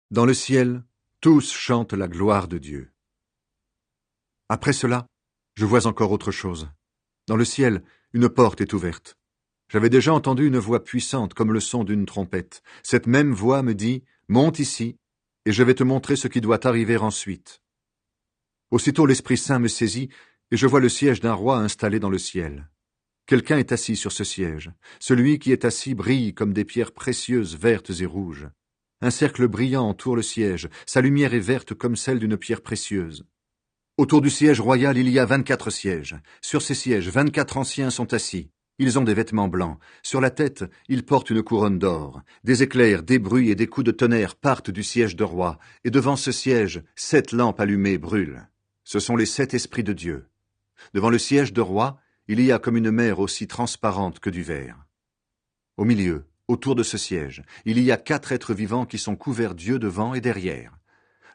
Dans le ciel, tous chantent la gloire de Dieu. Après cela, je vois encore autre chose. Dans le ciel, une porte est ouverte. J'avais déjà entendu une voix puissante comme le son d'une trompette. Cette même voix me dit « Monte ici, et je vais te montrer ce qui doit arriver ensuite. » Aussitôt l'Esprit Saint me saisit, et je vois le siège d'un roi installé dans le ciel. Quelqu'un est assis sur ce siège. Celui qui est assis brille comme des pierres précieuses vertes et rouges. Un cercle brillant entoure le siège. Sa lumière est verte comme celle d'une pierre précieuse. Autour du siège royal, il y a 24 sièges. Sur ces sièges, 24 anciens sont assis. Ils ont des vêtements blancs. Sur la tête, ils portent une couronne d'or. Des éclairs, des bruits et des coups de tonnerre partent du siège de roi. Et devant ce siège, 7 lampes allumées brûlent. Ce sont les 7 esprits de Dieu. Devant le siège de roi, il y a comme une mer aussi transparente que du verre. Au milieu, autour de ce siège, il y a 4 êtres vivants qui sont couverts d'yeux devant et derrière.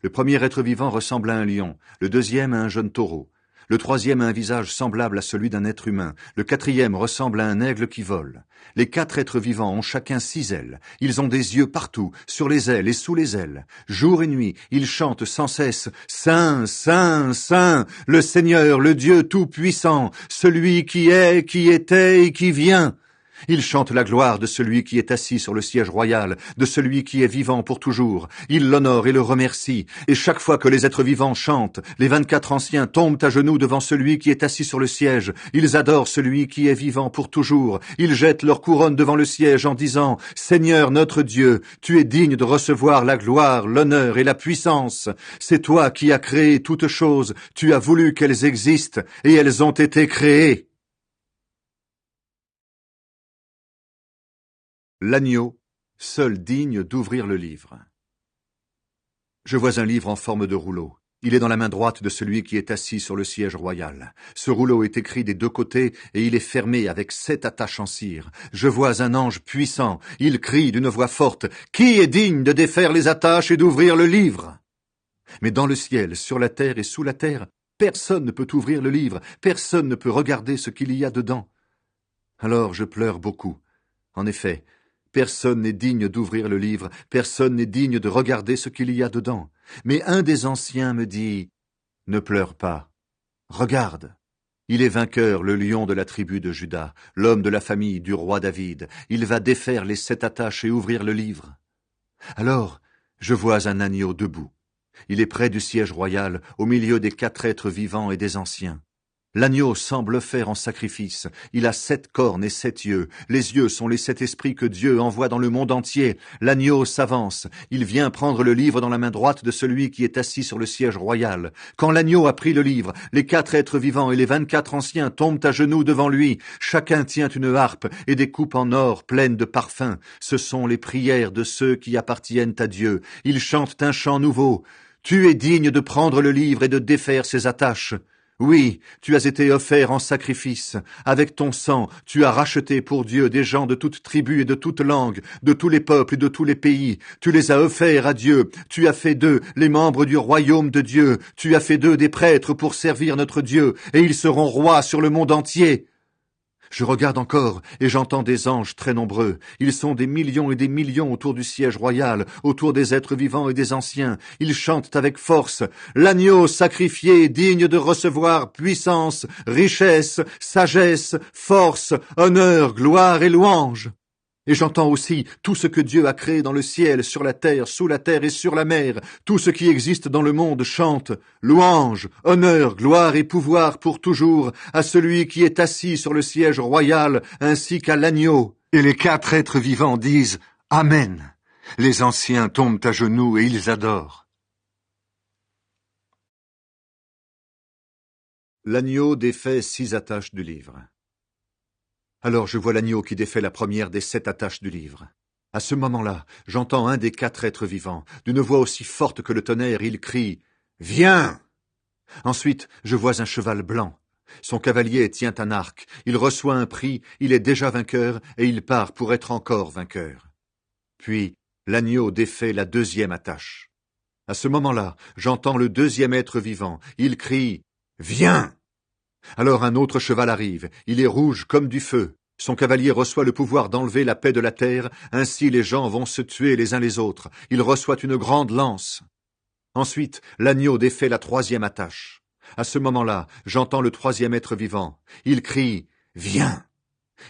Le premier être vivant ressemble à un lion, le deuxième à un jeune taureau, le troisième a un visage semblable à celui d'un être humain, le quatrième ressemble à un aigle qui vole. Les 4 êtres vivants ont chacun 6 ailes. Ils ont des yeux partout, sur les ailes et sous les ailes. Jour et nuit, ils chantent sans cesse « Saint, Saint, Saint, le Seigneur, le Dieu Tout-Puissant, celui qui est, qui était et qui vient !» Ils chantent la gloire de celui qui est assis sur le siège royal, de celui qui est vivant pour toujours. Ils l'honorent et le remercient. Et chaque fois que les êtres vivants chantent, les 24 anciens tombent à genoux devant celui qui est assis sur le siège. Ils adorent celui qui est vivant pour toujours. Ils jettent leur couronne devant le siège en disant « Seigneur notre Dieu, tu es digne de recevoir la gloire, l'honneur et la puissance. C'est toi qui as créé toutes choses. Tu as voulu qu'elles existent et elles ont été créées. » L'agneau, seul digne d'ouvrir le livre. Je vois un livre en forme de rouleau. Il est dans la main droite de celui qui est assis sur le siège royal. Ce rouleau est écrit des 2 côtés et il est fermé avec 7 attaches en cire. Je vois un ange puissant. Il crie d'une voix forte « Qui est digne de défaire les attaches et d'ouvrir le livre ?» Mais dans le ciel, sur la terre et sous la terre, personne ne peut ouvrir le livre, personne ne peut regarder ce qu'il y a dedans. Alors je pleure beaucoup. En effet, personne n'est digne d'ouvrir le livre, personne n'est digne de regarder ce qu'il y a dedans. Mais un des anciens me dit « Ne pleure pas. Regarde. Il est vainqueur, le lion de la tribu de Juda, l'homme de la famille du roi David. Il va défaire les 7 attaches et ouvrir le livre. » Alors, je vois un agneau debout. Il est près du siège royal, au milieu des 4 êtres vivants et des anciens. L'agneau semble faire en sacrifice. Il a 7 cornes et 7 yeux. Les yeux sont les 7 esprits que Dieu envoie dans le monde entier. L'agneau s'avance. Il vient prendre le livre dans la main droite de celui qui est assis sur le siège royal. Quand l'agneau a pris le livre, les 4 êtres vivants et les 24 anciens tombent à genoux devant lui. Chacun tient une harpe et des coupes en or pleines de parfums. Ce sont les prières de ceux qui appartiennent à Dieu. Ils chantent un chant nouveau. « Tu es digne de prendre le livre et de défaire ses attaches. » Oui, tu as été offert en sacrifice. Avec ton sang, tu as racheté pour Dieu des gens de toute tribu et de toute langue, de tous les peuples et de tous les pays. Tu les as offerts à Dieu. Tu as fait d'eux les membres du royaume de Dieu. Tu as fait d'eux des prêtres pour servir notre Dieu, et ils seront rois sur le monde entier. Je regarde encore, et j'entends des anges très nombreux. Ils sont des millions et des millions autour du siège royal, autour des êtres vivants et des anciens. Ils chantent avec force « L'agneau sacrifié, digne de recevoir puissance, richesse, sagesse, force, honneur, gloire et louange. » Et j'entends aussi tout ce que Dieu a créé dans le ciel, sur la terre, sous la terre et sur la mer. Tout ce qui existe dans le monde chante louange, honneur, gloire et pouvoir pour toujours à celui qui est assis sur le siège royal ainsi qu'à l'agneau. Et les 4 êtres vivants disent Amen. Les anciens tombent à genoux et ils adorent. L'agneau défait 6 attaches du livre. Alors je vois l'agneau qui défait la première des 7 attaches du livre. À ce moment-là, j'entends un des 4 êtres vivants. D'une voix aussi forte que le tonnerre, il crie « Viens !» Ensuite, je vois un cheval blanc. Son cavalier tient un arc. Il reçoit un prix, il est déjà vainqueur, et il part pour être encore vainqueur. Puis, l'agneau défait la 2e attache. À ce moment-là, j'entends le 2e être vivant. Il crie « Viens !» Alors un autre cheval arrive, il est rouge comme du feu. Son cavalier reçoit le pouvoir d'enlever la paix de la terre, ainsi les gens vont se tuer les uns les autres. Il reçoit une grande lance. Ensuite, l'agneau défait la troisième attache. À ce moment-là, j'entends le troisième être vivant. Il crie « Viens !»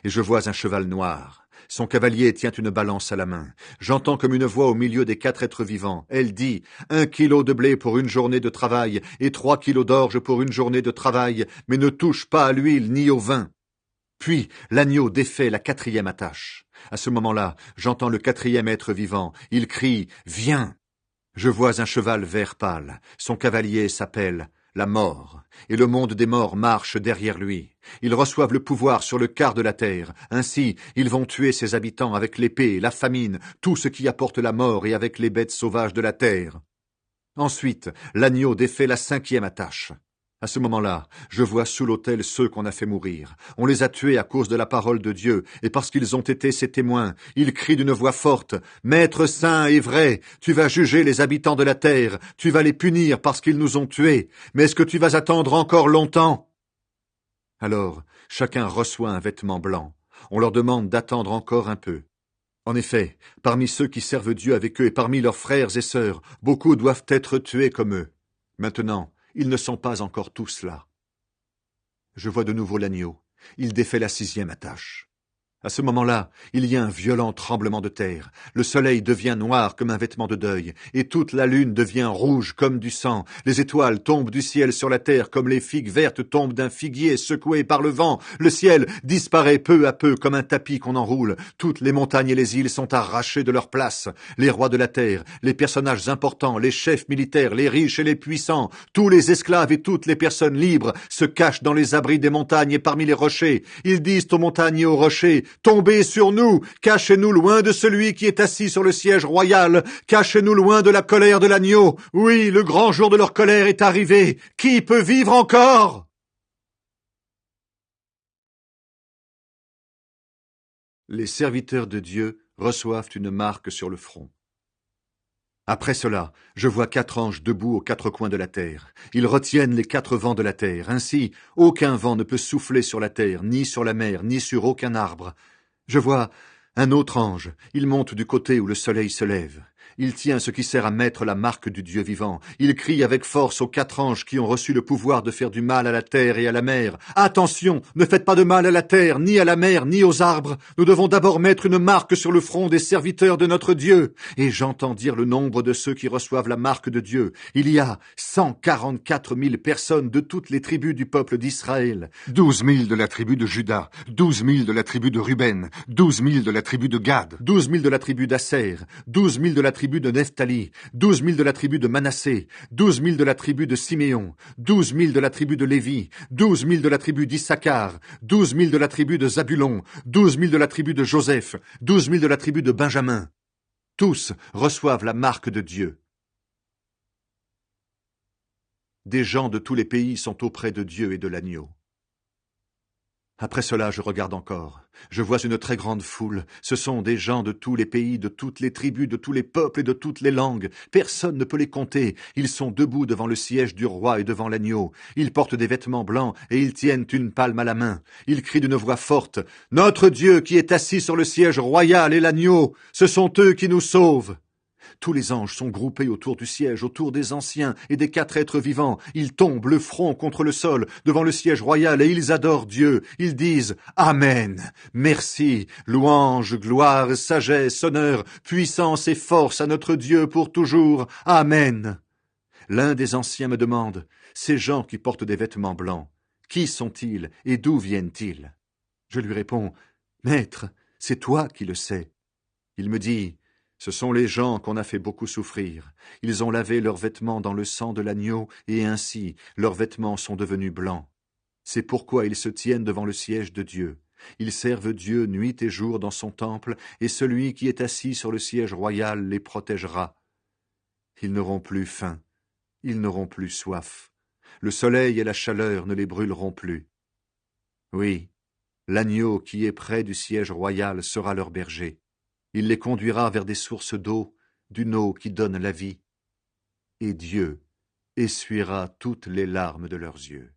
Et je vois un cheval noir. Son cavalier tient une balance à la main. J'entends comme une voix au milieu des 4 êtres vivants. Elle dit « 1 kilo de blé pour une journée de travail et 3 kilos d'orge pour une journée de travail, mais ne touche pas à l'huile ni au vin. » Puis l'agneau défait la 4e attache. À ce moment-là, j'entends le 4e être vivant. Il crie « Viens !» Je vois un cheval vert pâle. Son cavalier s'appelle la mort, et le monde des morts marche derrière lui. Ils reçoivent le pouvoir sur le quart de la terre. Ainsi, ils vont tuer ses habitants avec l'épée, la famine, tout ce qui apporte la mort et avec les bêtes sauvages de la terre. Ensuite, l'agneau défait la 5e attache. À ce moment-là, je vois sous l'autel ceux qu'on a fait mourir. On les a tués à cause de la parole de Dieu, et parce qu'ils ont été ses témoins. Ils crient d'une voix forte, « Maître saint et vrai, tu vas juger les habitants de la terre, tu vas les punir parce qu'ils nous ont tués, mais est-ce que tu vas attendre encore longtemps ?» Alors, chacun reçoit un vêtement blanc. On leur demande d'attendre encore un peu. En effet, parmi ceux qui servent Dieu avec eux et parmi leurs frères et sœurs, beaucoup doivent être tués comme eux. Maintenant, ils ne sont pas encore tous là. Je vois de nouveau l'agneau. Il défait la 6e attache. À ce moment-là, il y a un violent tremblement de terre. Le soleil devient noir comme un vêtement de deuil, et toute la lune devient rouge comme du sang. Les étoiles tombent du ciel sur la terre comme les figues vertes tombent d'un figuier secoué par le vent. Le ciel disparaît peu à peu comme un tapis qu'on enroule. Toutes les montagnes et les îles sont arrachées de leur place. Les rois de la terre, les personnages importants, les chefs militaires, les riches et les puissants, tous les esclaves et toutes les personnes libres se cachent dans les abris des montagnes et parmi les rochers. Ils disent aux montagnes et aux rochers, « Tombez sur nous, cachez-nous loin de celui qui est assis sur le siège royal, cachez-nous loin de la colère de l'agneau. Oui, le grand jour de leur colère est arrivé. Qui peut vivre encore ?» Les serviteurs de Dieu reçoivent une marque sur le front. Après cela, je vois 4 anges debout aux 4 coins de la terre. Ils retiennent les 4 vents de la terre. Ainsi, aucun vent ne peut souffler sur la terre, ni sur la mer, ni sur aucun arbre. Je vois un autre ange. Il monte du côté où le soleil se lève. Il tient ce qui sert à mettre la marque du Dieu vivant. Il crie avec force aux 4 anges qui ont reçu le pouvoir de faire du mal à la terre et à la mer. « Attention, ne faites pas de mal à la terre, ni à la mer, ni aux arbres. Nous devons d'abord mettre une marque sur le front des serviteurs de notre Dieu. » Et j'entends dire le nombre de ceux qui reçoivent la marque de Dieu. Il y a 144 000 personnes de toutes les tribus du peuple d'Israël. 12 000 de la tribu de Juda, 12 000 de la tribu de Ruben, 12 000 de la tribu de Gad, 12 000 de la tribu d'Asser, 12 000 de la tribu de Nephtali, 12 000 de la tribu de Manassé, 12 000 de la tribu de Siméon, 12 000 de la tribu de Lévi, 12 000 de la tribu d'Issachar, 12 000 de la tribu de Zabulon, 12 000 de la tribu de Joseph, 12 000 de la tribu de Benjamin. Tous reçoivent la marque de Dieu. Des gens de tous les pays sont auprès de Dieu et de l'agneau. Après cela, je regarde encore. Je vois une très grande foule. Ce sont des gens de tous les pays, de toutes les tribus, de tous les peuples et de toutes les langues. Personne ne peut les compter. Ils sont debout devant le siège du roi et devant l'agneau. Ils portent des vêtements blancs et ils tiennent une palme à la main. Ils crient d'une voix forte, « Notre Dieu qui est assis sur le siège royal et l'agneau, ce sont eux qui nous sauvent. » Tous les anges sont groupés autour du siège, autour des anciens et des 4 êtres vivants. Ils tombent le front contre le sol devant le siège royal et ils adorent Dieu. Ils disent « Amen, merci, louange, gloire, sagesse, honneur, puissance et force à notre Dieu pour toujours. Amen. » L'un des anciens me demande « Ces gens qui portent des vêtements blancs, qui sont-ils et d'où viennent-ils » Je lui réponds « Maître, c'est toi qui le sais. » Il me dit « Ce sont les gens qu'on a fait beaucoup souffrir. Ils ont lavé leurs vêtements dans le sang de l'agneau, et ainsi leurs vêtements sont devenus blancs. C'est pourquoi ils se tiennent devant le siège de Dieu. Ils servent Dieu nuit et jour dans son temple, et celui qui est assis sur le siège royal les protégera. Ils n'auront plus faim, ils n'auront plus soif. Le soleil et la chaleur ne les brûleront plus. Oui, l'agneau qui est près du siège royal sera leur berger. Il les conduira vers des sources d'eau, d'une eau qui donne la vie. Et Dieu essuiera toutes les larmes de leurs yeux.